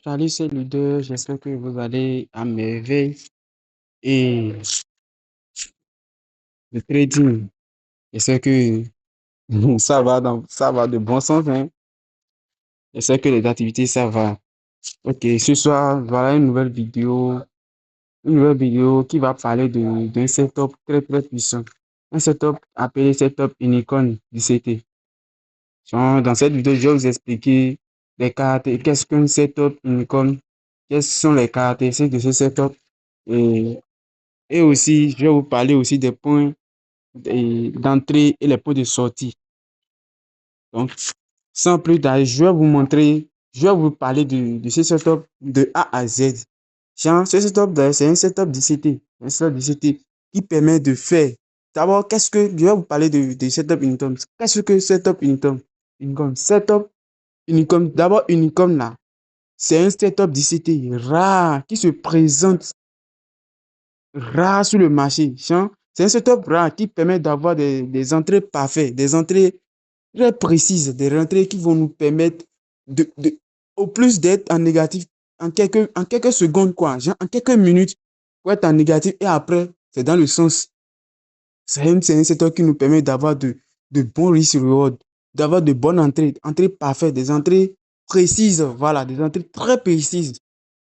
Salut, c'est Ludo. J'espère que vous allez à merveille. Et le trading, j'espère que ça va de bon sens, hein. J'espère que les activités, ça va. Ok, ce soir, voilà une nouvelle vidéo qui va parler d'un setup très, très puissant. Un setup appelé setup Unicorn du CT. Dans cette vidéo, je vais vous expliquer les caractéristiques, qu'est-ce qu'un setup Unicorn, quelles sont les caractéristiques de ce setup. Et, et aussi, je vais vous parler aussi des points d'entrée et les points de sortie. Donc, sans plus tarder, je vais vous parler de ce setup de A à Z. Ce setup, c'est un setup d'ICT, un setup d'ICT qui permet de faire. D'abord, je vais vous parler de setup Unicom. Qu'est-ce que setup Unicom? Unicom, d'abord, Unicom là, c'est un setup d'ICT rare qui se présente rare sur le marché. C'est un setup rare qui permet d'avoir des entrées parfaites, des entrées très précises, des rentrées qui vont nous permettre au plus d'être en négatif en quelques secondes, quoi. Genre, en quelques minutes, pour être en négatif et après, c'est dans le sens. C'est un secteur qui nous permet d'avoir de bons risk reward, d'avoir de bonnes entrées parfaites, des entrées précises, voilà, des entrées très précises.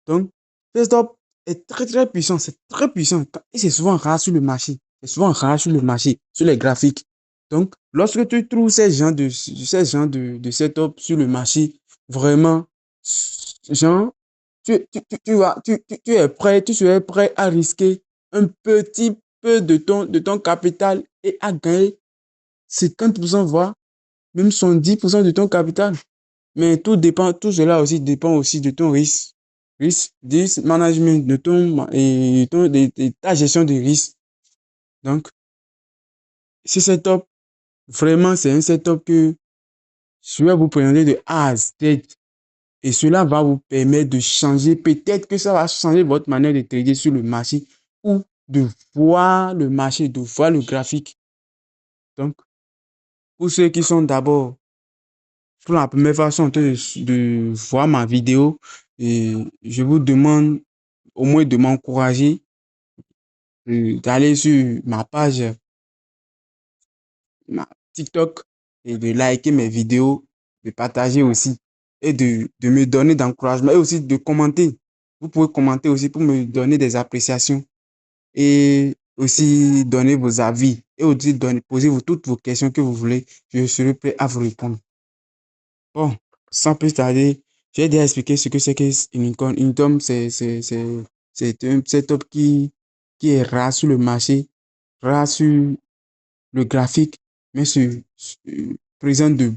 Donc, ce stop est très très puissant, c'est très puissant et c'est souvent rare sur le marché. C'est souvent rare sur le marché, sur les graphiques. Donc, lorsque tu trouves ces genres de setup sur le marché, vraiment, genre, tu es prêt, tu serais prêt à risquer un petit peu de ton capital et à gagner 50%, voire même 110% de ton capital. Mais tout cela aussi dépend aussi de ton risk management, de ta gestion de risque. Donc, ce setup, vraiment, c'est un setup que je vais vous présenter de A à Z. Et cela va vous permettre de changer, peut-être que ça va changer votre manière de trader sur le marché ou de voir le marché, de voir le graphique. Donc, pour ceux qui sont d'abord pour la première fois sont en train de voir ma vidéo, et je vous demande au moins de m'encourager, d'aller sur ma page ma TikTok et de liker mes vidéos, de partager aussi et de me donner d'encouragement et aussi de commenter. Vous pouvez commenter aussi pour me donner des appréciations et aussi donner vos avis et aussi poser toutes vos questions que vous voulez. Je serai prêt à vous répondre. Bon, sans plus tarder, j'ai déjà expliqué ce que c'est qu'une icône. Une tome, c'est un setup qui est rare sur le marché, rare sur le graphique, mais présente de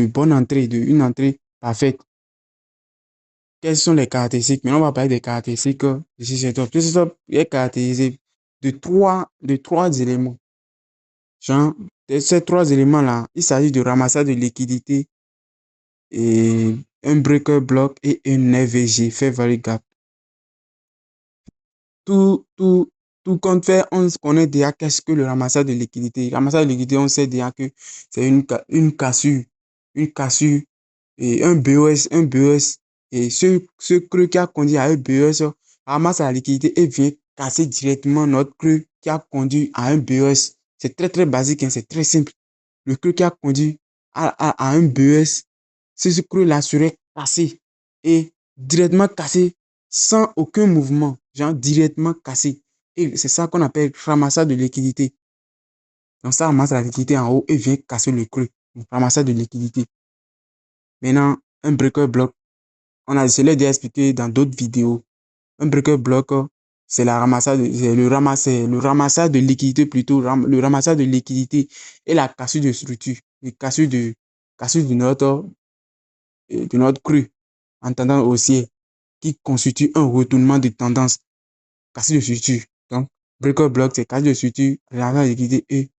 bonnes entrées, une entrée parfaite. Quelles sont les caractéristiques? Maintenant, on va parler des caractéristiques de ce setup. Ce setup est caractérisé de trois éléments. Genre, de ces trois éléments-là, il s'agit de ramassage de liquidité et un breaker block et un FVG, Fair Value Gap. Tout, tout, tout compte fait, on connaît déjà qu'est-ce que le ramassage de liquidité. Le ramassage de liquidité, on sait déjà que c'est une cassure et un BOS, un BOS. Et ce creux qui a conduit à un BOS ramasse la liquidité et vient casser directement notre creux qui a conduit à un BOS. C'est très, très basique, hein, c'est très simple. Le creux qui a conduit à un BES, ce creux-là serait cassé et directement cassé sans aucun mouvement, genre directement cassé. Et c'est ça qu'on appelle ramassage de liquidité. Donc ça ramasse la liquidité en haut et vient casser le creux. Ramassage de liquidité. Maintenant, un breaker block, je l'ai déjà expliqué dans d'autres vidéos. Un breaker block, c'est le ramassage de liquidité plutôt, le ramassage de liquidité et la cassure de structure, cassure de notre creux en tendance haussière qui constitue un retournement de tendance, cassure de structure. Donc, breaker block, c'est cassure de structure, ramassage de liquidité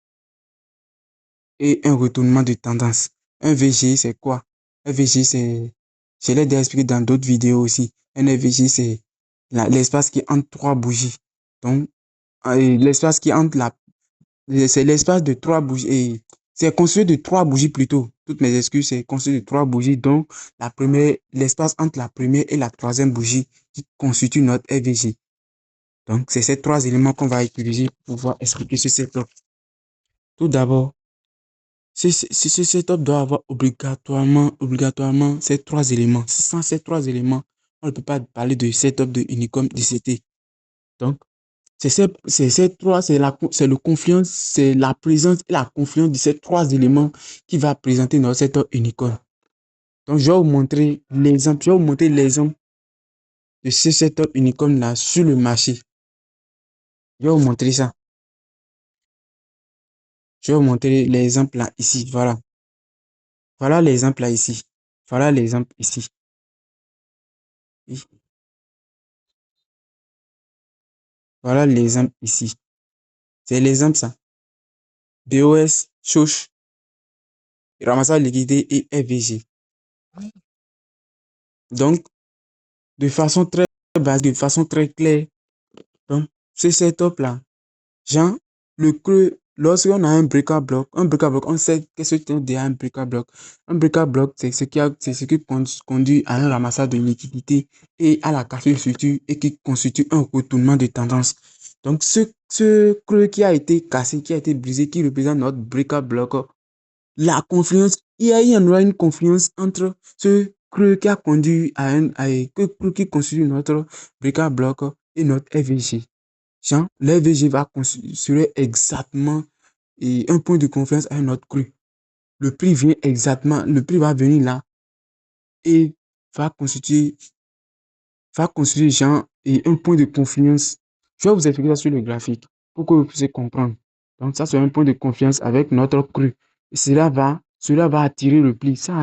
et un retournement de tendance. Un VG, c'est quoi? Un VG, je l'ai déjà expliqué dans d'autres vidéos aussi. Un VG, c'est l'espace qui est entre trois bougies. Donc, l'espace qui est entre c'est l'espace de trois bougies. Et C'est constitué de trois bougies plutôt. Toutes mes excuses, c'est constitué de trois bougies, dont la première, l'espace entre la première et la troisième bougie qui constitue notre FVG. Donc, c'est ces trois éléments qu'on va utiliser pour pouvoir expliquer ce setup. Tout d'abord, ce setup doit avoir obligatoirement ces trois éléments. Sans ces trois éléments, on ne peut pas parler de setup de Unicom DCT. Donc, ces trois, c'est le confiance, c'est la présence et la confiance de ces trois éléments qui va présenter notre setup Unicom. Donc, je vais vous montrer l'exemple de ce setup Unicom là sur le marché. Je vais vous montrer ça. Je vais vous montrer l'exemple là ici. Voilà. Voilà l'exemple là ici. Voilà l'exemple ici. Voilà l'exemple ici. C'est l'exemple ça. BOS, Shosh, ramassage liquidité et FVG. Donc, de façon très basique, de façon très claire, donc, ce setup là, genre, le creux, lorsqu'on a un breaker block, on sait qu'est-ce que c'est déjà un breaker block. Un breaker block, c'est ce qui conduit à un ramassage de liquidité et à la cassure de structure et qui constitue un retournement de tendance. Donc, ce creux qui a été cassé, qui a été brisé, qui représente notre breaker block, la confiance, il y aura une confiance entre ce creux qui a conduit qui constitue notre breaker block et notre FVG. Genre, l'FVG va constituer exactement un point de confiance à notre creux. Le prix vient exactement, le prix va venir là et va constituer, genre un point de confiance. Je vais vous expliquer ça sur le graphique pour que vous puissiez comprendre. Donc, ça, c'est un point de confiance avec notre creux. Et cela va attirer le prix. Ça